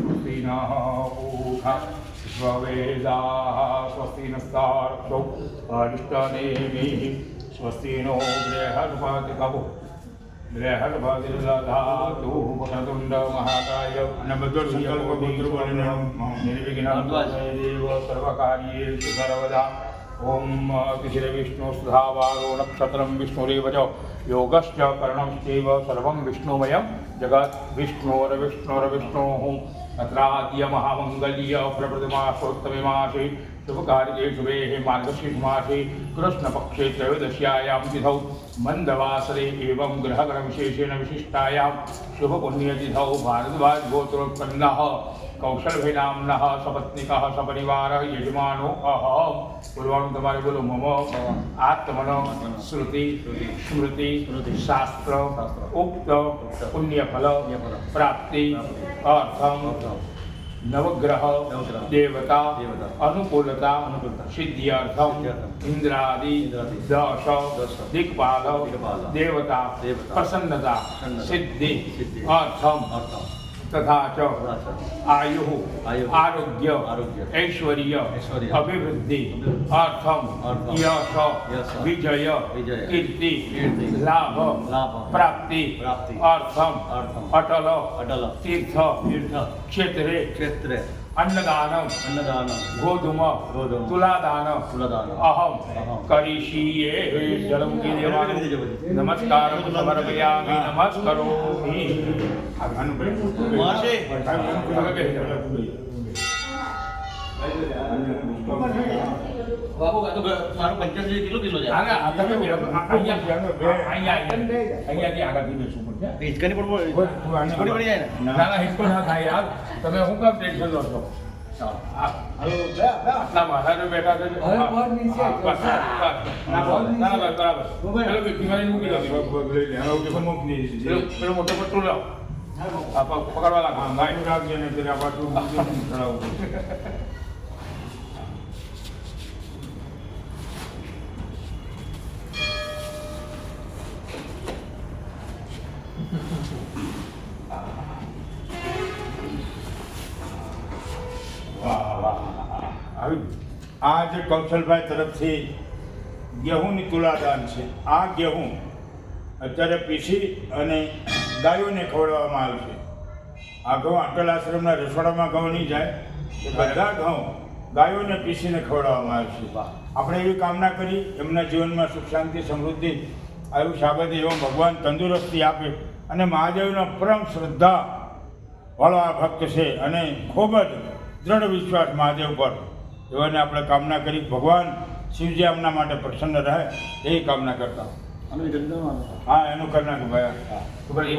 स्वस्तिनः पूषा विश्ववेदाः स्वस्ति नस्तार्क्ष्यो अरिष्टनेमिः स्वस्ति नो बृहस्पतिर्कवो बृहस्पतिर्दधातु वक्रतुण्डमहाकाय निर्विघ्नं देव सर्वकार्येषु सर्वदा ओम तिथिर्विष्णु सुधावारो नक्षत्रं विष्णुरेव च योगश्च करणश्चैव सर्वं विष्णुमयं जगत् विष्णोर्विष्णोर्विष्णोः अत्राद्य महामङ्गल्य प्रप्रथमासोत्तमे मासे शुभकार्ये शुभेः मार्गशीर्षमासे कृष्णपक्षे त्रयोदश्यायां तिथौ मन्दवासरे एवं ग्रहगणविशेषेण विशिष्टायां शुभपुण्यतिथौ भारद्वाजगोत्रोत्पन्नः कौशलभैनाम्नः सपत्निकः सपरिवारः यजमानो अहं पूर्वाणु तुम्हारे बोलो मम आत्मनो श्रुति स्मृति शास्त्र उक्त पुण्यफल प्राप्ति अर्थम नवग्रह देवता अनुकूलता सिद्ध्यर्थम इंद्रादि दश दिक्पाल देवता प्रसन्नता सिद्धि अर्थम तथा च आयु आरोग्य ऐश्वर्य अभिवृद्धि अर्थम यश विजय कीर्ति लाभ प्राप्ति अर्थम अटल तीर्थ क्षेत्रे अन्नदानम गोधूम तुलादान अहम करिष्ये जलम की देवान नमस्कार समर्पयामि नमस्करोमि मासे बाबू का तो मारो 85 किलो જાય આના તમે અહીંયા આગળથી બેસવું પડશે હિચકાની પણ હિચકોડી પડી જાય ને ના હિચકો ના થાય યાર તમે હું કામ ટેન્શન લો છો હાલો ના મારા બેટા છે હવે પર નીચે ના બરાબર ચલો કે બીમારી મૂકી દો લઈ લે હવે કે મૂકી દે પેલો મોટો પટ્ટો લાવ આ પકડવા લાગ ગાયનું રાખજે ને ફેર આ પાછું ચડાવું આ જે કૌશલભાઈ તરફથી ગેહુંની તુલાદાન છે. આ ગેહું અત્યારે પીસી અને ગાયોને ખવડાવવામાં આવે છે. આ ઘઉં અટલ આશ્રમના રસોડામાં ઘઉં નહીં જાય, એ બધા ઘઉં ગાયોને પીસીને ખવડાવવામાં આવે છે. આપણે એવી કામના કરી એમના જીવનમાં સુખ શાંતિ સમૃદ્ધિ આયુષ્ય શાબત એવો ભગવાન તંદુરસ્તી આપે. અને મહાદેવનો પરમ શ્રદ્ધા વાળો આ ભક્ત છે અને ખૂબ જ દૃઢ વિશ્વાસ મહાદેવ પર. એવાને આપણે કામના કરી ભગવાન શિવજી એમના માટે પ્રસન્ન રહે એ કામના કરતા. હા, એનું કરી નાખ્યું ભાઈ.